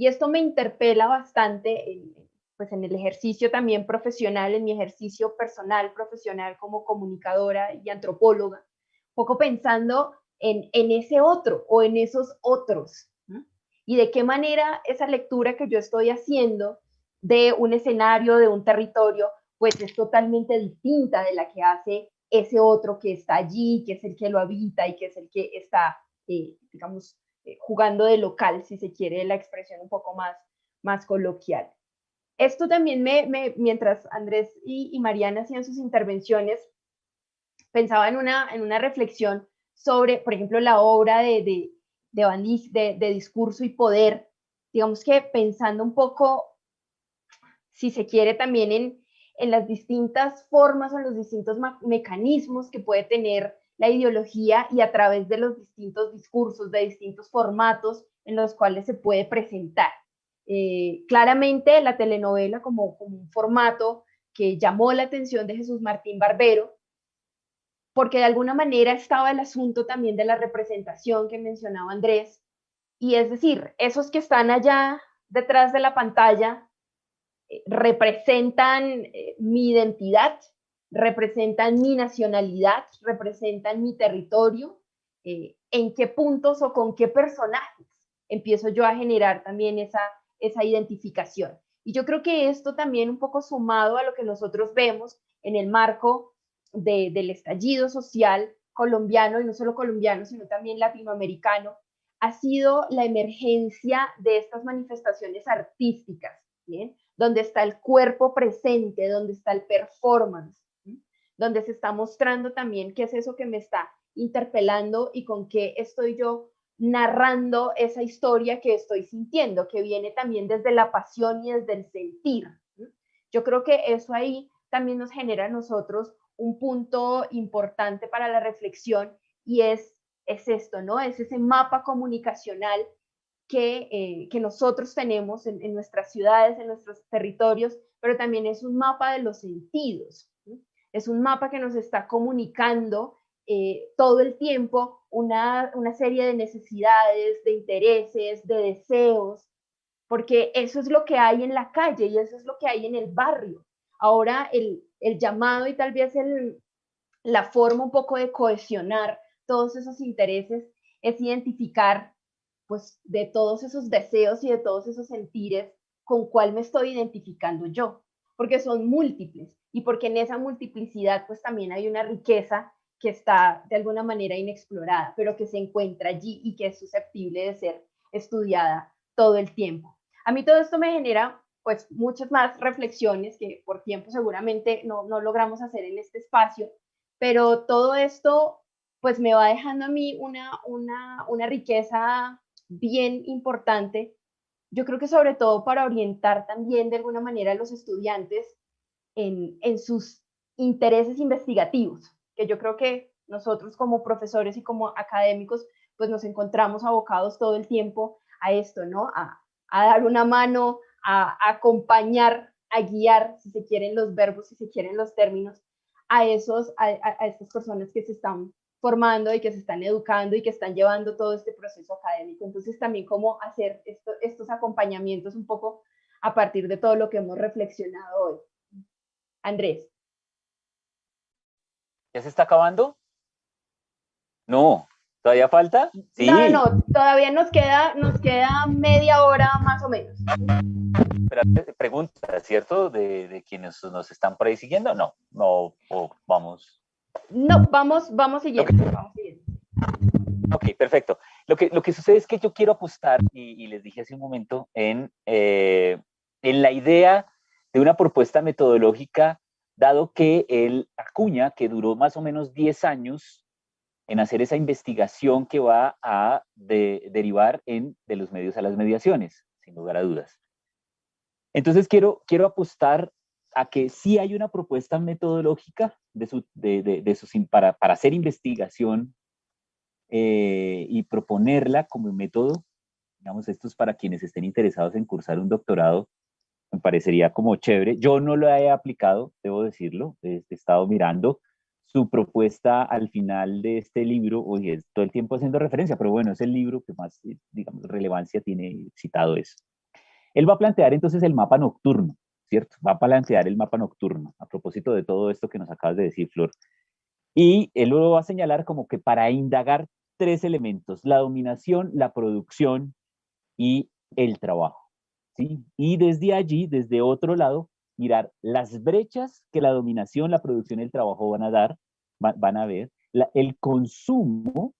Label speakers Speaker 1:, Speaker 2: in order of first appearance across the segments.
Speaker 1: Y esto me interpela bastante pues en el ejercicio también profesional, en mi ejercicio personal, profesional como comunicadora y antropóloga, un poco pensando en ese otro o en esos otros, ¿no? Y de qué manera esa lectura que yo estoy haciendo de un escenario, de un territorio, pues es totalmente distinta de la que hace ese otro que está allí, que es el que lo habita y que es el que está, digamos, jugando de local, si se quiere la expresión un poco más coloquial. Esto también mientras Andrés y Mariana hacían sus intervenciones, pensaba en una reflexión sobre, por ejemplo, la obra de Discurso y Poder, digamos que pensando un poco, si se quiere, también en las distintas formas o en los distintos mecanismos que puede tener la ideología y a través de los distintos discursos, de distintos formatos en los cuales se puede presentar. Claramente la telenovela como un formato que llamó la atención de Jesús Martín Barbero, porque de alguna manera estaba el asunto también de la representación que mencionaba Andrés, y es decir, esos que están allá detrás de la pantalla representan mi identidad, representan mi nacionalidad, representan mi territorio, en qué puntos o con qué personajes empiezo yo a generar también esa identificación. Y yo creo que esto también un poco sumado a lo que nosotros vemos en el marco del estallido social colombiano, y no solo colombiano, sino también latinoamericano, ha sido la emergencia de estas manifestaciones artísticas, ¿bien? Donde está el cuerpo presente, donde está el performance, ¿sí? Donde se está mostrando también qué es eso que me está interpelando y con qué estoy yo narrando esa historia que estoy sintiendo, que viene también desde la pasión y desde el sentir, ¿sí? Yo creo que eso ahí también nos genera a nosotros un punto importante para la reflexión, y es esto, ¿no? Es ese mapa comunicacional que nosotros tenemos en nuestras ciudades, en nuestros territorios, pero también es un mapa de los sentidos, ¿sí? Es un mapa que nos está comunicando todo el tiempo una serie de necesidades, de intereses, de deseos, porque eso es lo que hay en la calle y eso es lo que hay en el barrio. Ahora el llamado y tal vez la forma un poco de cohesionar todos esos intereses es identificar, pues, de todos esos deseos y de todos esos sentires, con cuál me estoy identificando yo, porque son múltiples y porque en esa multiplicidad, pues, también hay una riqueza que está de alguna manera inexplorada, pero que se encuentra allí y que es susceptible de ser estudiada todo el tiempo. A mí todo esto me genera, pues, muchas más reflexiones que por tiempo seguramente no logramos hacer en este espacio, pero todo esto pues me va dejando a mí una riqueza bien importante. Yo creo que sobre todo para orientar también de alguna manera a los estudiantes en sus intereses investigativos, que yo creo que nosotros como profesores y como académicos pues nos encontramos abocados todo el tiempo a esto, ¿no? A dar una mano, a acompañar, a guiar, si se quieren los verbos, si se quieren los términos, a estas personas que se están formando y que se están educando y que están llevando todo este proceso académico. Entonces también cómo hacer estos acompañamientos un poco a partir de todo lo que hemos reflexionado hoy. Andrés.
Speaker 2: ¿Ya se está acabando? No, ¿todavía falta? Sí.
Speaker 1: No, todavía nos queda media hora más o menos.
Speaker 2: Pero pregunta, ¿cierto? De quienes nos están por ahí siguiendo. No, vamos.
Speaker 1: No, vamos siguiendo.
Speaker 2: Okay. Vamos siguiendo. Ok, perfecto. Lo que sucede es que yo quiero apostar, y les dije hace un momento, en la idea de una propuesta metodológica, dado que él acuña, que duró más o menos 10 años en hacer esa investigación que va a derivar de los medios a las mediaciones, sin lugar a dudas. Entonces quiero apostar a que sí hay una propuesta metodológica para hacer investigación y proponerla como método. Digamos, esto es para quienes estén interesados en cursar un doctorado, me parecería como chévere. Yo no lo he aplicado, debo decirlo, he estado mirando su propuesta al final de este libro, oye, todo el tiempo haciendo referencia, pero bueno, es el libro que más, digamos, relevancia tiene citado eso. Él va a plantear entonces el mapa nocturno, ¿cierto? Va a plantear el mapa nocturno, a propósito de todo esto que nos acabas de decir, Flor. Y él lo va a señalar como que para indagar tres elementos: la dominación, la producción y el trabajo, ¿sí? Y desde allí, desde otro lado, mirar las brechas que la dominación, la producción y el trabajo van a dar, van a ver, el consumo,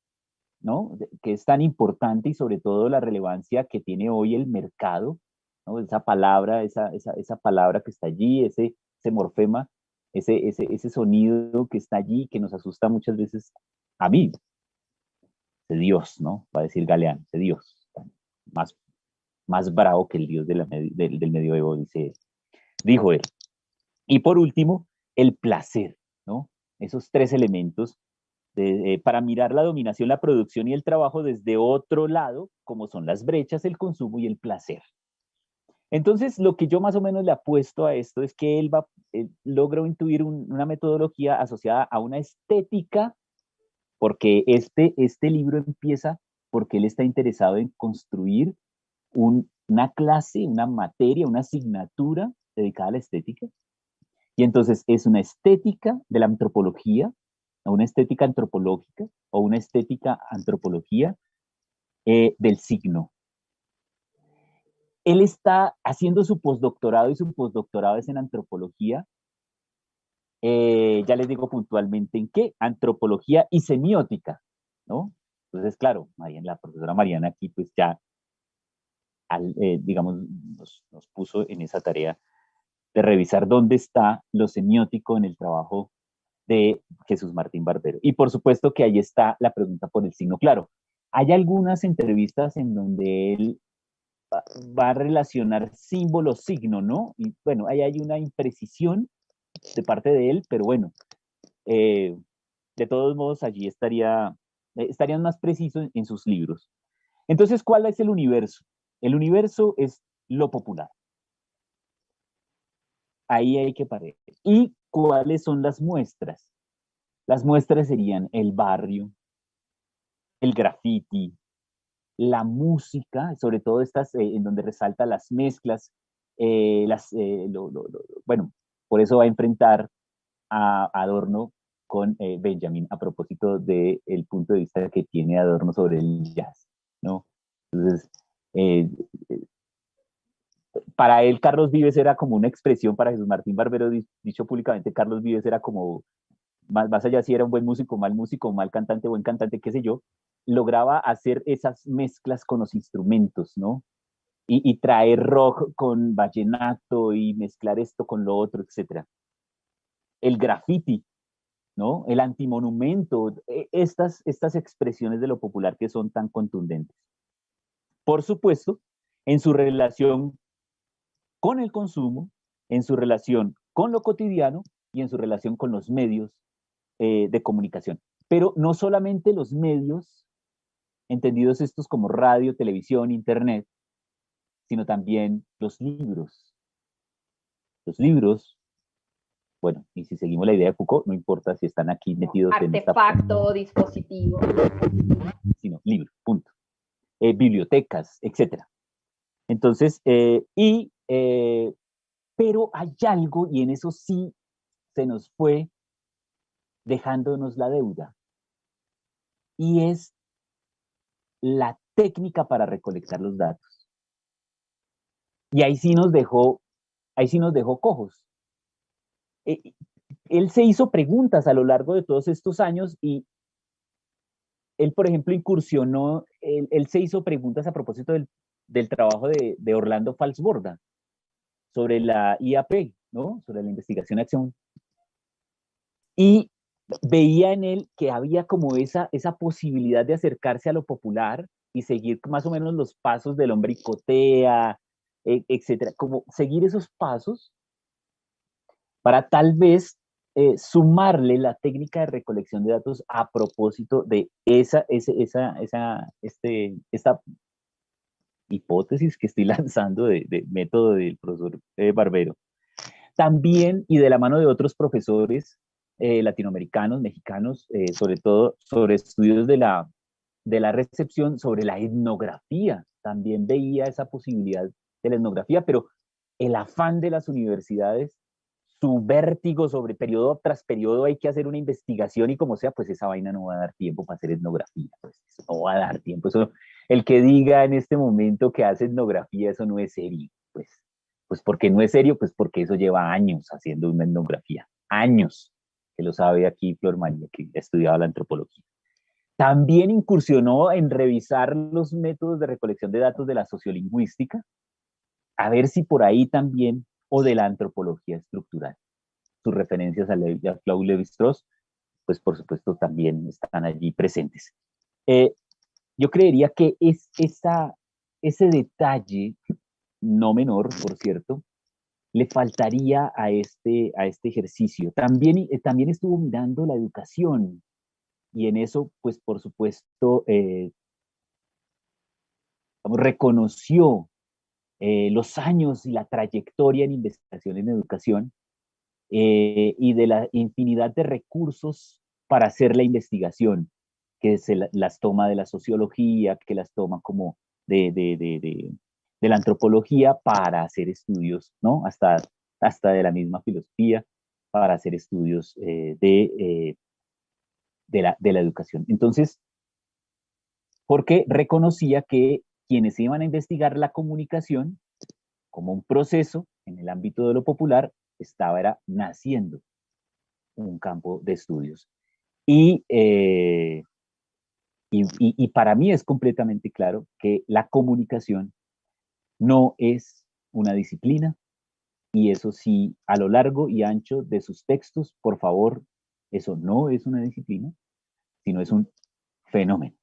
Speaker 2: ¿no? Que es tan importante, y sobre todo la relevancia que tiene hoy el mercado, ¿no? Esa palabra, esa palabra que está allí, ese morfema, ese sonido que está allí, que nos asusta muchas veces a mí, de Dios, ¿no? Va a decir Galeano, de Dios, más, más bravo que el Dios del medioevo, dijo él. Y por último, el placer, ¿no? Esos tres elementos para mirar la dominación, la producción y el trabajo desde otro lado, como son las brechas, el consumo y el placer. Entonces, lo que yo más o menos le apuesto a esto es que él logra intuir una metodología asociada a una estética, porque este libro empieza porque él está interesado en construir una clase, una materia, una asignatura dedicada a la estética. Y entonces es una estética de la antropología, o una estética antropológica, o una estética antropología del signo. Él está haciendo su postdoctorado, y su postdoctorado es en antropología. Ya les digo puntualmente en qué: antropología y semiótica, ¿no? Entonces, claro, la profesora Mariana aquí pues ya, digamos, nos puso en esa tarea de revisar dónde está lo semiótico en el trabajo de Jesús Martín Barbero. Y por supuesto que ahí está la pregunta por el signo. Claro, hay algunas entrevistas en donde él va a relacionar símbolo, signo, ¿no? Y bueno, ahí hay una imprecisión de parte de él, pero bueno, eh, de todos modos allí estarían más precisos en sus libros. Entonces, ¿cuál es el universo? El universo es lo popular. Ahí hay que parar. ¿Y cuáles son las muestras? Las muestras serían el barrio, el graffiti, la música, sobre todo estas en donde resalta las mezclas, bueno, por eso va a enfrentar a Adorno con Benjamin, a propósito del punto de vista que tiene Adorno sobre el jazz, ¿no? Entonces, eh, para él Carlos Vives era como una expresión, para Jesús Martín Barbero, dicho públicamente, Carlos Vives era como, más allá si era un buen músico, mal cantante, buen cantante, qué sé yo, lograba hacer esas mezclas con los instrumentos, ¿no? Y traer rock con vallenato y mezclar esto con lo otro, etc. El graffiti, ¿no? El antimonumento, estas expresiones de lo popular que son tan contundentes. Por supuesto, en su relación con el consumo, en su relación con lo cotidiano y en su relación con los medios de comunicación. Pero no solamente los medios, entendidos estos como radio, televisión, internet, sino también los libros. Los libros, bueno, y si seguimos la idea de Foucault, no importa si están aquí metidos en esta...
Speaker 1: Artefacto, dispositivo.
Speaker 2: Sino libros, punto. Bibliotecas, etcétera. Entonces, pero hay algo, y en eso sí se nos fue dejándonos la deuda, y es la técnica para recolectar los datos. Y ahí sí nos dejó cojos. Él se hizo preguntas a lo largo de todos estos años, y él, por ejemplo, incursionó, él se hizo preguntas a propósito del trabajo de Orlando Falsborda sobre la IAP, ¿no? Sobre la investigación acción. Y veía en él que había como esa posibilidad de acercarse a lo popular y seguir más o menos los pasos del hombre Icotea, etcétera, como seguir esos pasos para tal vez sumarle la técnica de recolección de datos a propósito de esta hipótesis que estoy lanzando de método del profesor Barbero. También, y de la mano de otros profesores latinoamericanos, mexicanos, sobre todo sobre estudios de la recepción, sobre la etnografía, también veía esa posibilidad de la etnografía, pero el afán de las universidades, su vértigo sobre periodo tras periodo hay que hacer una investigación y como sea, pues esa vaina no va a dar tiempo para hacer etnografía, pues eso no va a dar tiempo. Eso, el que diga en este momento que hace etnografía, eso no es serio, pues porque no es serio, pues porque eso lleva años haciendo una etnografía, años, que lo sabe aquí Flor María, que ha estudiado la antropología. También incursionó en revisar los métodos de recolección de datos de la sociolingüística, a ver si por ahí también, o de la antropología estructural. Sus referencias a Claude Lévi-Strauss, pues por supuesto también están allí presentes. Yo creería que ese detalle, no menor, por cierto, le faltaría a este ejercicio. También estuvo mirando la educación y en eso, pues por supuesto, reconoció los años y la trayectoria en investigación en educación y de la infinidad de recursos para hacer la investigación, que las toma de la sociología, que las toma como de la antropología para hacer estudios, ¿no? Hasta de la misma filosofía, para hacer estudios de la educación. Entonces, porque reconocía que quienes iban a investigar la comunicación como un proceso en el ámbito de lo popular, era naciendo un campo de estudios. Y para mí es completamente claro que la comunicación no es una disciplina, y eso sí, a lo largo y ancho de sus textos, por favor, eso no es una disciplina, sino es un fenómeno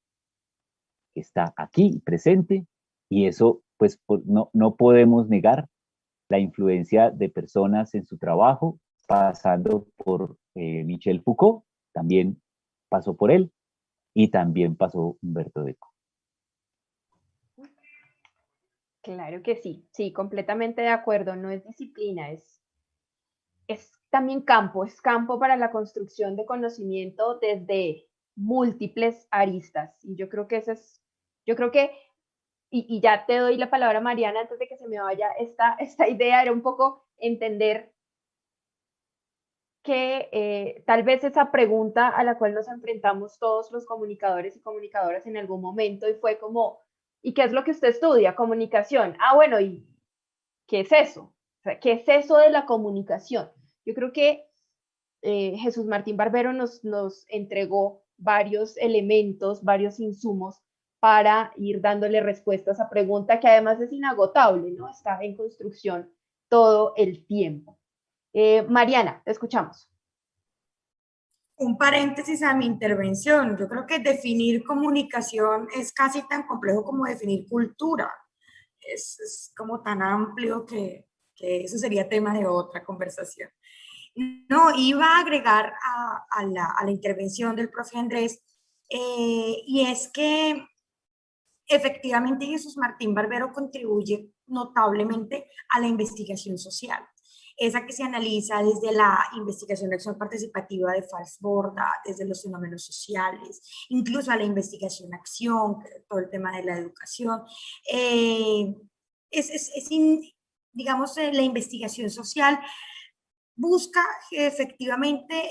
Speaker 2: que está aquí presente, y eso pues no podemos negar la influencia de personas en su trabajo, pasando por Michel Foucault, también pasó por él, y también pasó Humberto Eco.
Speaker 1: Claro que sí, sí, completamente de acuerdo, no es disciplina, es también campo, es campo para la construcción de conocimiento desde múltiples aristas. Y yo creo que yo creo que, y ya te doy la palabra, Mariana, antes de que se me vaya, esta idea era un poco entender que tal vez esa pregunta a la cual nos enfrentamos todos los comunicadores y comunicadoras en algún momento, y fue como, ¿y qué es lo que usted estudia? Comunicación. Ah, bueno, ¿y qué es eso? O sea, ¿qué es eso de la comunicación? Yo creo que Jesús Martín Barbero nos entregó varios elementos, varios insumos para ir dándole respuesta a esa pregunta, que además es inagotable, ¿no? Está en construcción todo el tiempo. Mariana, te escuchamos.
Speaker 3: Un paréntesis a mi intervención. Yo creo que definir comunicación es casi tan complejo como definir cultura. Es como tan amplio que eso sería tema de otra conversación. No, iba a agregar a la intervención del profe Andrés, y es que efectivamente Jesús Martín Barbero contribuye notablemente a la investigación social, esa que se analiza desde la investigación de acción participativa de Falsborda, desde los fenómenos sociales, incluso a la investigación-acción, todo el tema de la educación. Digamos, la investigación social busca efectivamente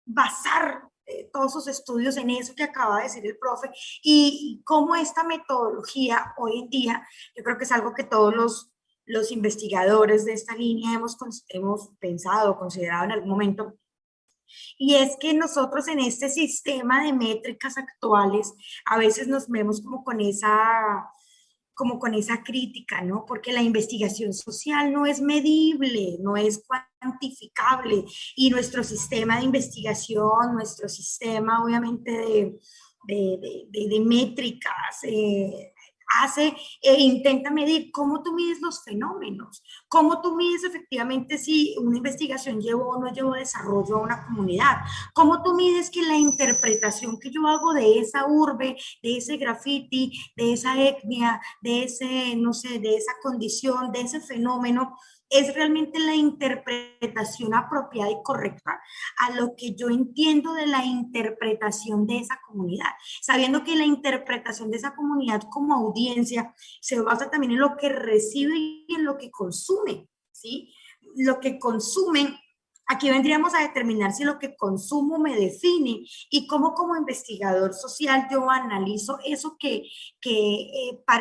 Speaker 3: basar todos sus estudios en eso que acaba de decir el profe, y cómo esta metodología hoy en día, yo creo que es algo que todos los investigadores de esta línea hemos pensado, considerado en algún momento, y es que nosotros en este sistema de métricas actuales a veces nos vemos como con esa crítica, ¿no? Porque la investigación social no es medible, no es cuantificable, y nuestro sistema de investigación, nuestro sistema obviamente de métricas, intenta medir cómo tú mides los fenómenos, cómo tú mides efectivamente si una investigación llevó o no llevó desarrollo a una comunidad, cómo tú mides que la interpretación que yo hago de esa urbe, de ese graffiti, de esa etnia, de ese, no sé, de esa condición, de ese fenómeno, es realmente la interpretación apropiada y correcta a lo que yo entiendo de la interpretación de esa comunidad, sabiendo que la interpretación de esa comunidad como audiencia se basa también en lo que recibe y en lo que consume, ¿sí? Lo que consumen, aquí vendríamos a determinar si lo que consumo me define y cómo como investigador social yo analizo eso que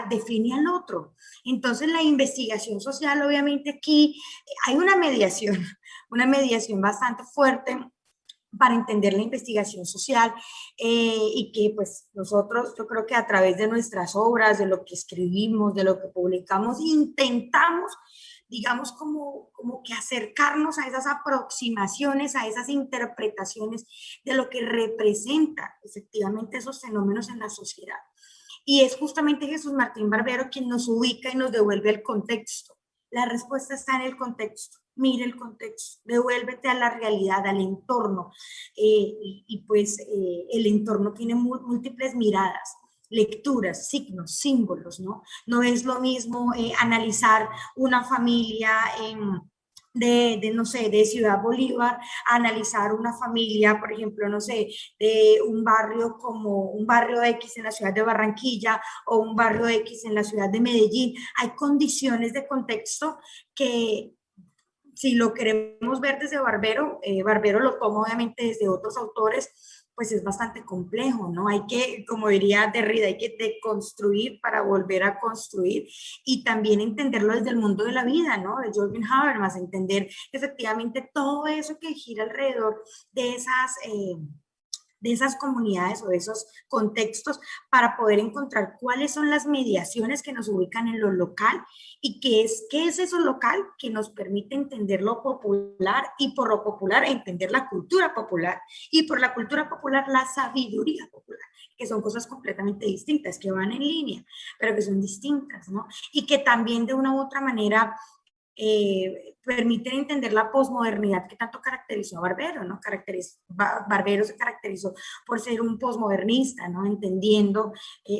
Speaker 3: define al otro. Entonces la investigación social, obviamente aquí hay una mediación bastante fuerte para entender la investigación social y que pues nosotros, yo creo que a través de nuestras obras, de lo que escribimos, de lo que publicamos, intentamos, digamos, como que acercarnos a esas aproximaciones, a esas interpretaciones de lo que representa efectivamente esos fenómenos en la sociedad. Y es justamente Jesús Martín Barbero quien nos ubica y nos devuelve el contexto. La respuesta está en el contexto. Mire el contexto, devuélvete a la realidad, al entorno. Pues el entorno tiene múltiples miradas, lecturas, signos, símbolos, ¿no? No es lo mismo analizar una familia no sé, de Ciudad Bolívar, a analizar una familia, por ejemplo, no sé, de un barrio como un barrio X en la ciudad de Barranquilla o un barrio X en la ciudad de Medellín. Hay condiciones de contexto que si lo queremos ver desde Barbero, Barbero lo toma obviamente desde otros autores, pues es bastante complejo, ¿no? Hay que, como diría Derrida, hay que deconstruir para volver a construir y también entenderlo desde el mundo de la vida, ¿no? De Jürgen Habermas, entender efectivamente todo eso que gira alrededor de esas comunidades o de esos contextos para poder encontrar cuáles son las mediaciones que nos ubican en lo local y qué es eso local que nos permite entender lo popular y por lo popular entender la cultura popular y por la cultura popular la sabiduría popular, que son cosas completamente distintas, que van en línea, pero que son distintas, ¿no? Y que también de una u otra manera permiten entender la posmodernidad que tanto caracterizó a Barbero, ¿no? Barbero se caracterizó por ser un posmodernista, ¿no? Entendiendo,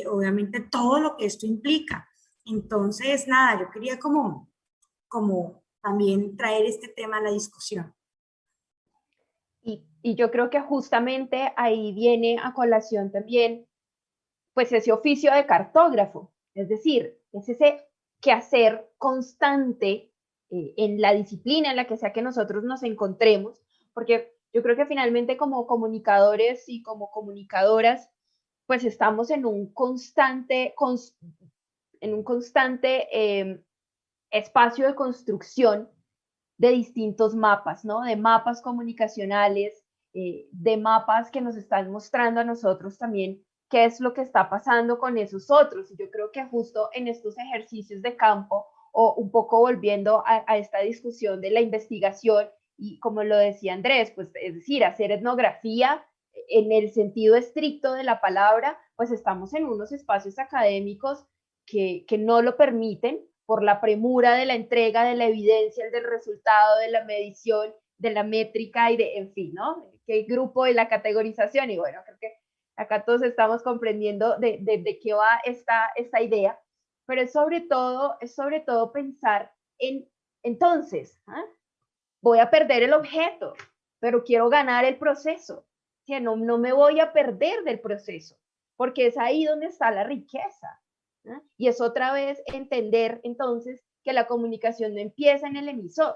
Speaker 3: obviamente, todo lo que esto implica. Entonces, nada, yo quería como también traer este tema a la discusión.
Speaker 1: Y yo creo que justamente ahí viene a colación también, pues ese oficio de cartógrafo, es decir, es ese quehacer constante en la disciplina en la que sea que nosotros nos encontremos, porque yo creo que finalmente como comunicadores y como comunicadoras, pues estamos en un constante espacio de construcción de distintos mapas, ¿no? De mapas comunicacionales, de mapas que nos están mostrando a nosotros también qué es lo que está pasando con esos otros. Y yo creo que justo en estos ejercicios de campo, o un poco volviendo a esta discusión de la investigación, y como lo decía Andrés, pues es decir, hacer etnografía en el sentido estricto de la palabra, pues estamos en unos espacios académicos que no lo permiten por la premura de la entrega de la evidencia, del resultado, de la medición, de la métrica y de, en fin, ¿no? ¿Qué grupo de la categorización? Y bueno, creo que acá todos estamos comprendiendo de qué va esta idea, pero es sobre todo pensar en, entonces, ¿eh? Voy a perder el objeto, pero quiero ganar el proceso. Que no me voy a perder del proceso, porque es ahí donde está la riqueza. ¿No? Y es otra vez entender entonces que la comunicación no empieza en el emisor,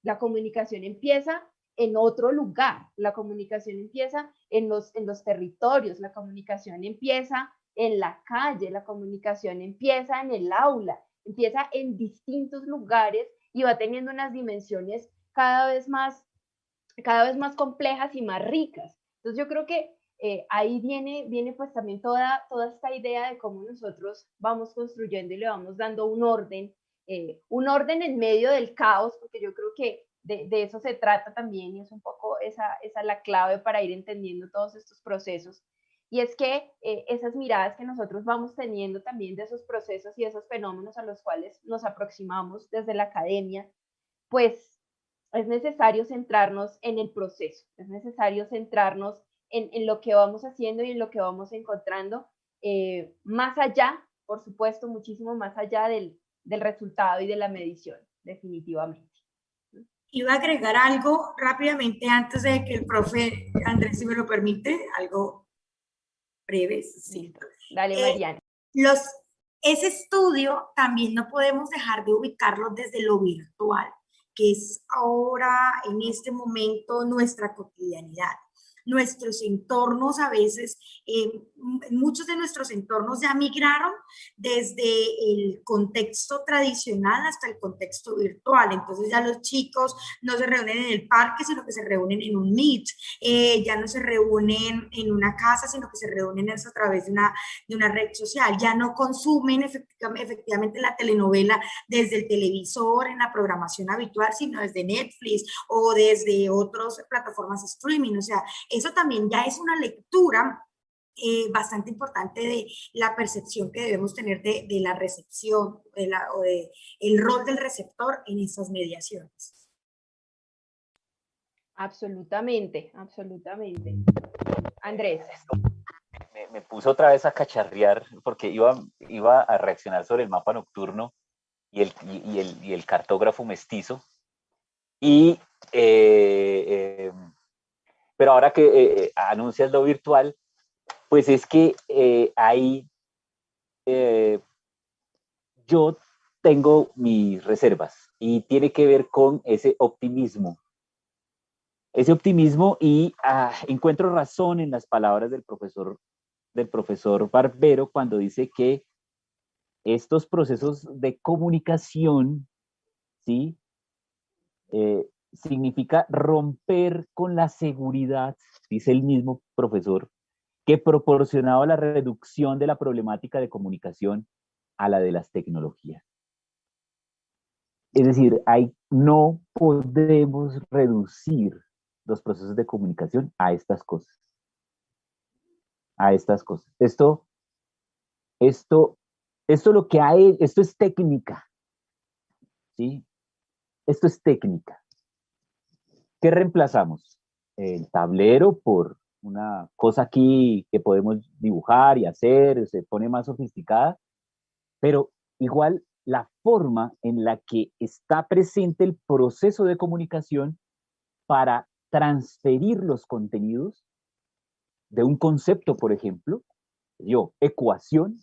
Speaker 1: la comunicación empieza en otro lugar, la comunicación empieza en los territorios, la comunicación empieza en la calle, la comunicación empieza en el aula, empieza en distintos lugares y va teniendo unas dimensiones cada vez más complejas y más ricas. Entonces yo creo que ahí viene pues también toda esta idea de cómo nosotros vamos construyendo y le vamos dando un orden en medio del caos, porque yo creo que de eso se trata también y es un poco esa la clave para ir entendiendo todos estos procesos. Y es que esas miradas que nosotros vamos teniendo también de esos procesos y esos fenómenos a los cuales nos aproximamos desde la academia, pues es necesario centrarnos en el proceso, es necesario centrarnos en lo que vamos haciendo y en lo que vamos encontrando, más allá, por supuesto, muchísimo más allá del resultado y de la medición, definitivamente.
Speaker 3: Iba a agregar algo rápidamente antes de que el profe Andrés, si me lo permite, algo breve. Sí.
Speaker 1: Listo. Dale,
Speaker 3: Eh,
Speaker 1: Mariana.
Speaker 3: los, ese estudio también no podemos dejar de ubicarlo desde lo virtual, que es ahora, en este momento, nuestra cotidianidad. Nuestros entornos a veces, muchos de nuestros entornos ya migraron desde el contexto tradicional hasta el contexto virtual. Entonces ya los chicos no se reúnen en el parque, sino que se reúnen en un Meet. Ya no se reúnen en una casa, sino que se reúnen a través de una red social. Ya no consumen efectivamente la telenovela desde el televisor en la programación habitual, sino desde Netflix o desde otras plataformas de streaming. O sea, eso también ya es una lectura bastante importante de la percepción que debemos tener de la recepción o de el rol del receptor en esas mediaciones.
Speaker 1: Absolutamente, absolutamente. Andrés.
Speaker 2: Me puso otra vez a cacharrear porque iba a reaccionar sobre el mapa nocturno y el cartógrafo mestizo. Y, pero ahora que anuncias lo virtual, pues es que ahí yo tengo mis reservas y tiene que ver con ese optimismo. Ese optimismo y encuentro razón en las palabras del profesor Barbero cuando dice que estos procesos de comunicación, ¿sí? Significa romper con la seguridad, dice el mismo profesor, que proporcionaba la reducción de la problemática de comunicación a la de las tecnologías. Es decir, no podemos reducir los procesos de comunicación a estas cosas. A estas cosas. Esto lo que hay, esto es técnica. ¿Sí? Esto es técnica. ¿Qué reemplazamos? El tablero por una cosa aquí que podemos dibujar y hacer, se pone más sofisticada, pero igual la forma en la que está presente el proceso de comunicación para transferir los contenidos de un concepto, por ejemplo, ecuación,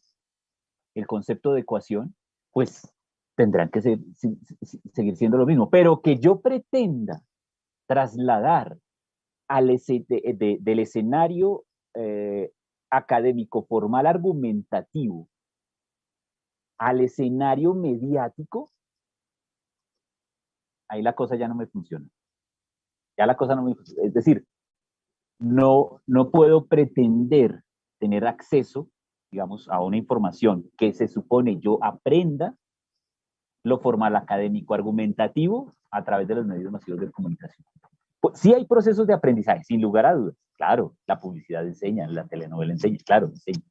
Speaker 2: el concepto de ecuación, pues tendrán que seguir siendo lo mismo, pero que yo pretenda trasladar del escenario académico formal argumentativo al escenario mediático, ahí la cosa ya no me funciona. Ya la cosa no me funciona. Es decir, no puedo pretender tener acceso, digamos, a una información que se supone yo aprenda lo formal académico argumentativo a través de los medios masivos de comunicación. Pues, sí hay procesos de aprendizaje, sin lugar a dudas. Claro, la publicidad enseña, la telenovela enseña, claro, enseña.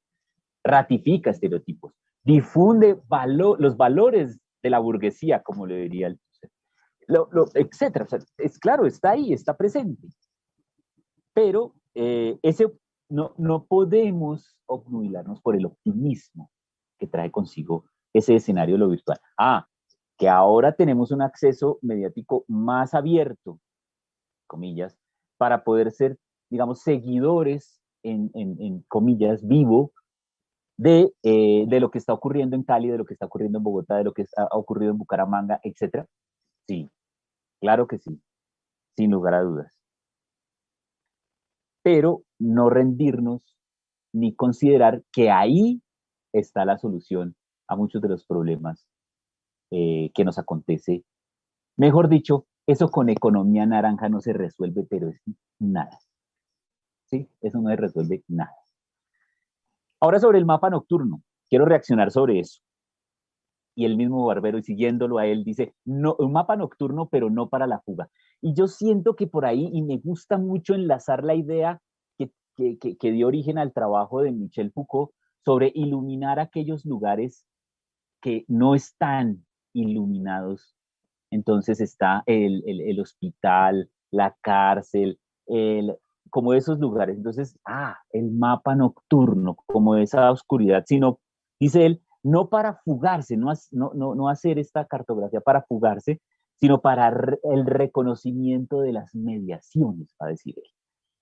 Speaker 2: Ratifica estereotipos, difunde los valores de la burguesía, como le diría el etcétera. O sea, es claro, está ahí, está presente. Pero no podemos obnubilarnos por el optimismo que trae consigo ese escenario de lo virtual. Que ahora tenemos un acceso mediático más abierto, comillas, para poder ser, digamos, seguidores, en comillas, vivo, de lo que está ocurriendo en Cali, de lo que está ocurriendo en Bogotá, de lo que ha ocurrido en Bucaramanga, etcétera. Sí, claro que sí, sin lugar a dudas. Pero no rendirnos ni considerar que ahí está la solución a muchos de los problemas que nos acontece. Mejor dicho, eso con economía naranja no se resuelve, pero es nada. ¿Sí? Eso no se resuelve nada. Ahora sobre el mapa nocturno, quiero reaccionar sobre eso. Y el mismo Barbero, y siguiéndolo a él, dice, no, un mapa nocturno, pero no para la fuga. Y yo siento que por ahí, y me gusta mucho enlazar la idea que dio origen al trabajo de Michel Foucault sobre iluminar aquellos lugares que no están iluminados. Entonces está el hospital, la cárcel, como esos lugares. Entonces, el mapa nocturno, como esa oscuridad, sino, dice él, no para fugarse, no hacer esta cartografía para fugarse, sino para el reconocimiento de las mediaciones, va a decir él,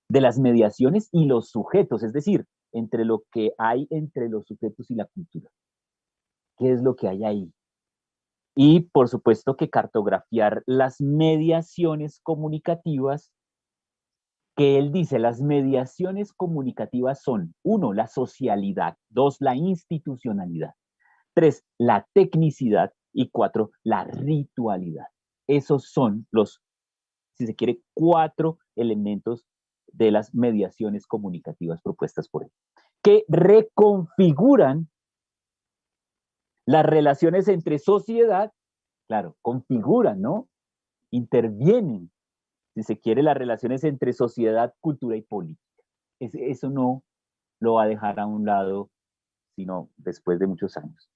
Speaker 2: de las mediaciones y los sujetos, es decir, entre lo que hay entre los sujetos y la cultura. ¿Qué es lo que hay ahí? Y por supuesto que cartografiar las mediaciones comunicativas, que él dice, las mediaciones comunicativas son, 1, la socialidad, 2, la institucionalidad, 3, la tecnicidad y 4, la ritualidad. Esos son los, si se quiere, 4 elementos de las mediaciones comunicativas propuestas por él, que reconfiguran las relaciones entre sociedad, claro, configuran, ¿no? Intervienen, si se quiere, las relaciones entre sociedad, cultura y política. Eso no lo va a dejar a un lado, sino después de muchos años.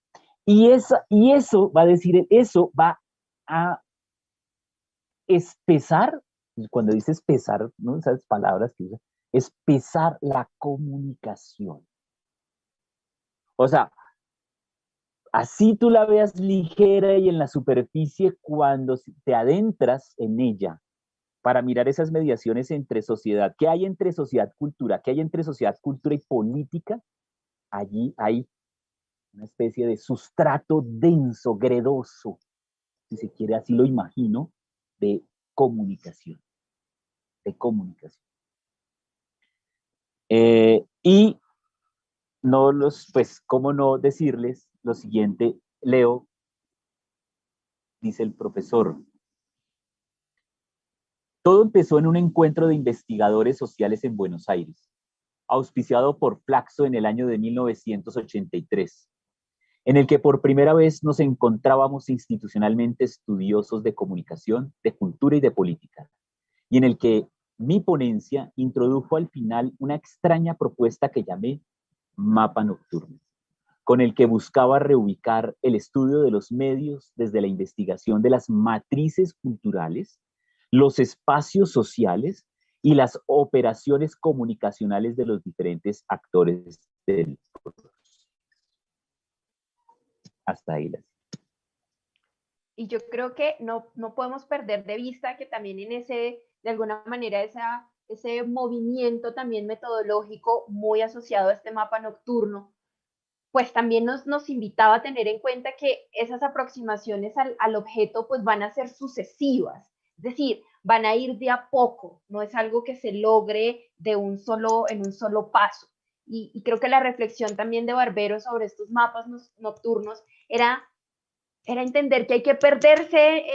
Speaker 2: Y eso va a decir, eso va a espesar, cuando dice espesar, ¿no? Esas palabras que usa, espesar la comunicación. O sea, así tú la veas ligera y en la superficie, cuando te adentras en ella para mirar esas mediaciones entre sociedad, ¿qué hay entre sociedad, cultura? ¿Qué hay entre sociedad, cultura y política? Allí hay una especie de sustrato denso, gredoso, si se quiere, así lo imagino, de comunicación, de comunicación. Y no los, pues, ¿cómo no decirles lo siguiente? Leo, dice el profesor, todo empezó en un encuentro de investigadores sociales en Buenos Aires, auspiciado por Flaxo en el año de 1983, en el que por primera vez nos encontrábamos institucionalmente estudiosos de comunicación, de cultura y de política, y en el que mi ponencia introdujo al final una extraña propuesta que llamé mapa nocturno, con el que buscaba reubicar el estudio de los medios desde la investigación de las matrices culturales, los espacios sociales y las operaciones comunicacionales de los diferentes actores del proceso. Hasta ahí las.
Speaker 1: Y yo creo que no podemos perder de vista que también en ese, de alguna manera, ese movimiento también metodológico muy asociado a este mapa nocturno, pues también nos invitaba a tener en cuenta que esas aproximaciones al objeto pues van a ser sucesivas, es decir, van a ir de a poco, no es algo que se logre en un solo paso. Y creo que la reflexión también de Barbero sobre estos mapas nocturnos era entender que hay que perderse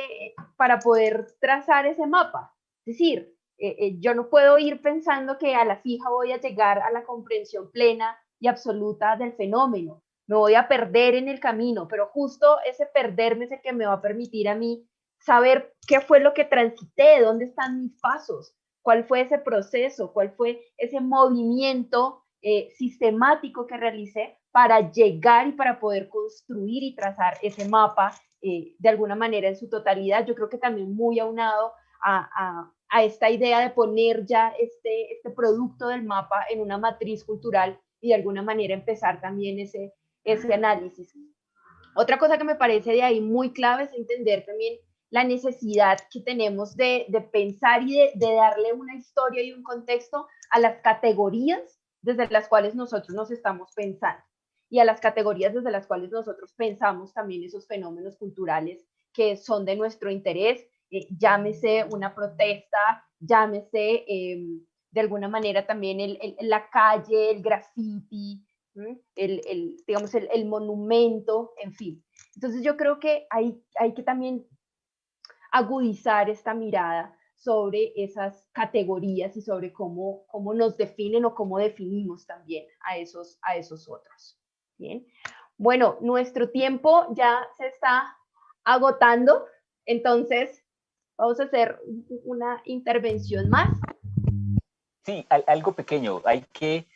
Speaker 1: para poder trazar ese mapa. Es decir, yo no puedo ir pensando que a la fija voy a llegar a la comprensión plena y absoluta del fenómeno. Me voy a perder en el camino, pero justo ese perderme es el que me va a permitir a mí saber qué fue lo que transité, dónde están mis pasos, cuál fue ese proceso, cuál fue ese movimiento sistemático que realicé para llegar y para poder construir y trazar ese mapa de alguna manera en su totalidad. Yo creo que también muy aunado a esta idea de poner ya este producto del mapa en una matriz cultural y de alguna manera empezar también ese análisis. Otra cosa que me parece de ahí muy clave es entender también la necesidad que tenemos de pensar y de darle una historia y un contexto a las categorías desde las cuales nosotros nos estamos pensando y a las categorías desde las cuales nosotros pensamos también esos fenómenos culturales que son de nuestro interés, llámese una protesta, llámese de alguna manera también la calle, el graffiti, digamos, el monumento, en fin. Entonces yo creo que hay que también agudizar esta mirada sobre esas categorías y sobre cómo nos definen o cómo definimos también a esos otros. Bien. Bueno, nuestro tiempo ya se está agotando, entonces vamos a hacer una intervención más.
Speaker 2: Sí, algo pequeño. Hay que,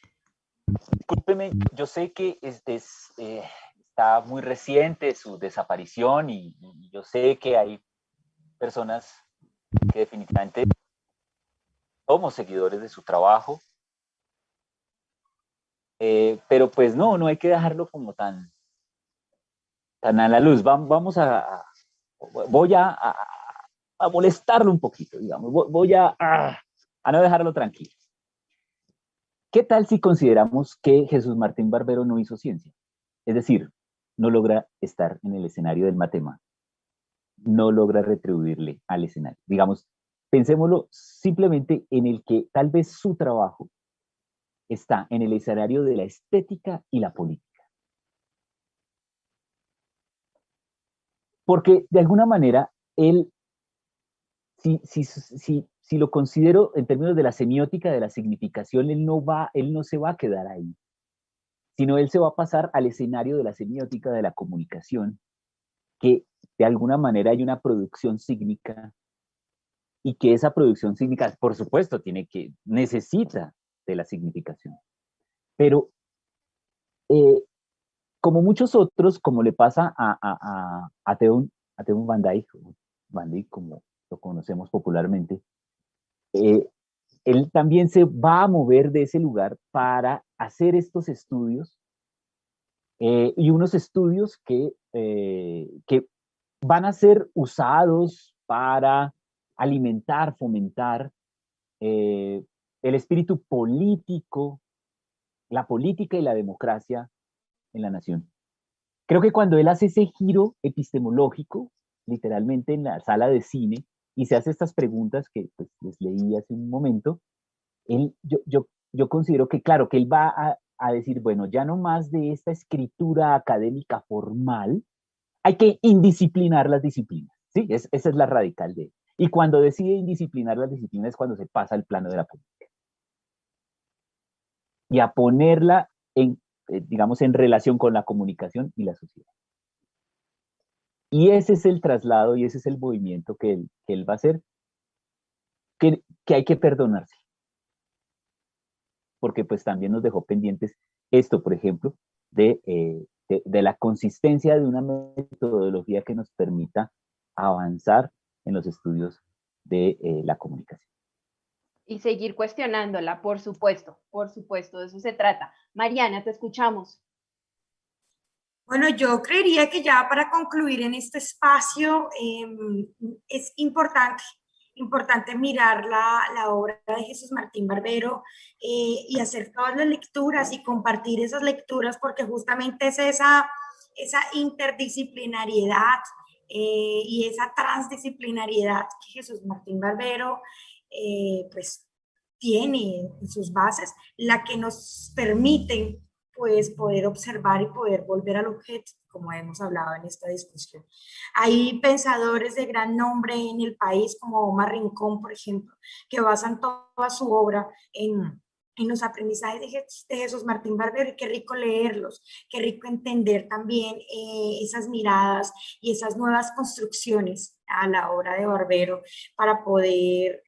Speaker 2: discúlpeme, yo sé que está muy reciente su desaparición y yo sé que hay personas que definitivamente somos seguidores de su trabajo, pero pues no hay que dejarlo como tan a la luz. Voy a a molestarlo un poquito, digamos, voy a no dejarlo tranquilo. ¿Qué tal si consideramos que Jesús Martín Barbero no hizo ciencia? Es decir, no logra estar en el escenario del matema, no logra retribuirle al escenario. Digamos, pensémoslo simplemente en el que tal vez su trabajo está en el escenario de la estética y la política. Porque de alguna manera, él, si lo considero en términos de la semiótica, de la significación, él no se va a quedar ahí, sino él se va a pasar al escenario de la semiótica, de la comunicación, que de alguna manera hay una producción sígnica y que esa producción sígnica, por supuesto, necesita de la significación. Pero como muchos otros, como le pasa a Theun Van Dyck, como lo conocemos popularmente, él también se va a mover de ese lugar para hacer estos estudios, y unos estudios que van a ser usados para alimentar, fomentar el espíritu político, la política y la democracia en la nación. Creo que cuando él hace ese giro epistemológico, literalmente en la sala de cine, y se hace estas preguntas que pues, les leí hace un momento, yo considero que, claro, que él va a decir, bueno, ya no más de esta escritura académica formal, hay que indisciplinar las disciplinas, ¿sí? Esa es la radical de él. Y cuando decide indisciplinar las disciplinas es cuando se pasa al plano de la política. Y a ponerla digamos, en relación con la comunicación y la sociedad. Y ese es el traslado y ese es el movimiento que él va a hacer, que hay que perdonarse. Porque pues también nos dejó pendientes esto, por ejemplo, de la consistencia de una metodología que nos permita avanzar en los estudios de la comunicación.
Speaker 1: Y seguir cuestionándola, por supuesto, de eso se trata. Mariana, te escuchamos.
Speaker 3: Bueno, yo creería que ya para concluir en este espacio es importante mirar la obra de Jesús Martín Barbero y hacer todas las lecturas y compartir esas lecturas porque justamente es esa interdisciplinariedad y esa transdisciplinariedad que Jesús Martín Barbero pues tiene en sus bases, la que nos permite pues poder observar y poder volver al objeto, como hemos hablado en esta discusión. Hay pensadores de gran nombre en el país, como Omar Rincón, por ejemplo, que basan toda su obra en los aprendizajes de Jesús Martín Barbero, y qué rico leerlos, qué rico entender también esas miradas y esas nuevas construcciones a la obra de Barbero para poder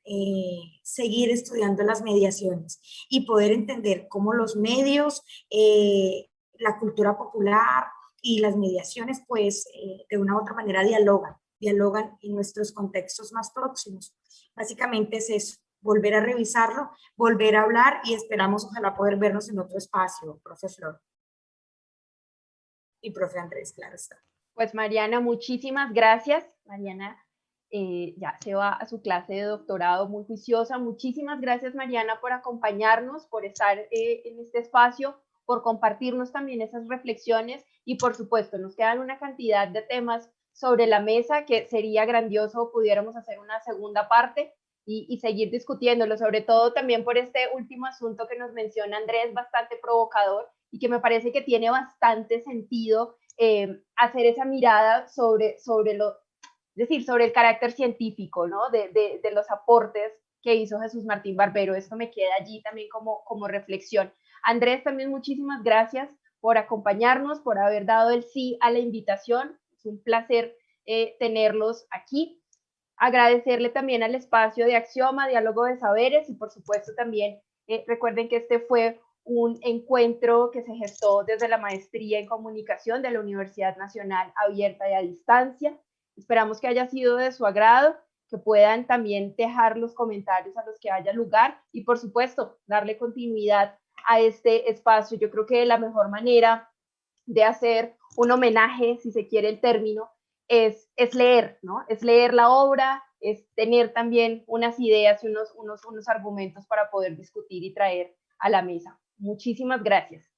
Speaker 3: seguir estudiando las mediaciones y poder entender cómo los medios, la cultura popular y las mediaciones, pues de una u otra manera dialogan en nuestros contextos más próximos. Básicamente es eso, volver a revisarlo, volver a hablar y esperamos ojalá poder vernos en otro espacio, profe Flor. Y profe Andrés, claro está.
Speaker 1: Pues Mariana, muchísimas gracias. Mariana ya se va a su clase de doctorado muy juiciosa. Muchísimas gracias, Mariana, por acompañarnos, por estar en este espacio, por compartirnos también esas reflexiones y, por supuesto, nos quedan una cantidad de temas sobre la mesa que sería grandioso pudiéramos hacer una segunda parte y seguir discutiéndolo, sobre todo también por este último asunto que nos menciona Andrés, bastante provocador y que me parece que tiene bastante sentido hacer esa mirada sobre el carácter científico, ¿no? de los aportes que hizo Jesús Martín Barbero. Esto me queda allí también como reflexión. Andrés, también muchísimas gracias por acompañarnos, por haber dado el sí a la invitación. Es un placer tenerlos aquí. Agradecerle también al espacio de Axioma, Diálogo de Saberes, y por supuesto también recuerden que este fue un encuentro que se gestó desde la Maestría en Comunicación de la Universidad Nacional Abierta y a Distancia. Esperamos que haya sido de su agrado, que puedan también dejar los comentarios a los que haya lugar y, por supuesto, darle continuidad a este espacio. Yo creo que la mejor manera de hacer un homenaje, si se quiere el término, es leer, ¿no? Es leer la obra, es tener también unas ideas y unos argumentos para poder discutir y traer a la mesa. Muchísimas gracias.